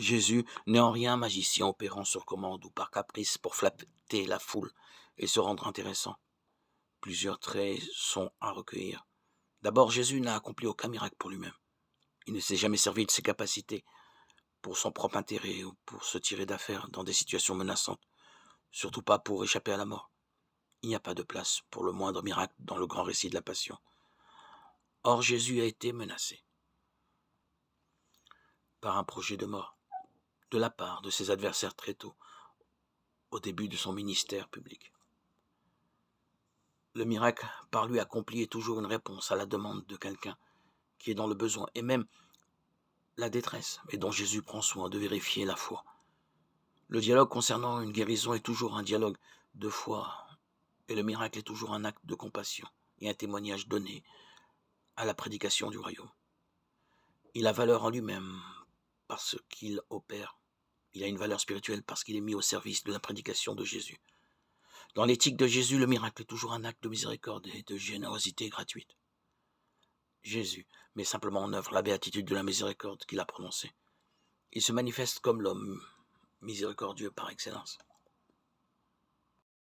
Jésus n'est en rien un magicien opérant sur commande ou par caprice pour flatter la foule et se rendre intéressant. Plusieurs traits sont à recueillir. D'abord, Jésus n'a accompli aucun miracle pour lui-même. Il ne s'est jamais servi de ses capacités pour son propre intérêt ou pour se tirer d'affaire dans des situations menaçantes, surtout pas pour échapper à la mort. Il n'y a pas de place pour le moindre miracle dans le grand récit de la Passion. Or, Jésus a été menacé par un projet de mort de la part de ses adversaires très tôt, au début de son ministère public. Le miracle par lui accompli est toujours une réponse à la demande de quelqu'un qui est dans le besoin et même la détresse, et dont Jésus prend soin de vérifier la foi. Le dialogue concernant une guérison est toujours un dialogue de foi, et le miracle est toujours un acte de compassion et un témoignage donné à la prédication du royaume. Il a valeur en lui-même parce qu'il opère. Il a une valeur spirituelle parce qu'il est mis au service de la prédication de Jésus. Dans l'éthique de Jésus, le miracle est toujours un acte de miséricorde et de générosité gratuite. Jésus met simplement en œuvre la béatitude de la miséricorde qu'il a prononcée. Il se manifeste comme l'homme miséricordieux par excellence.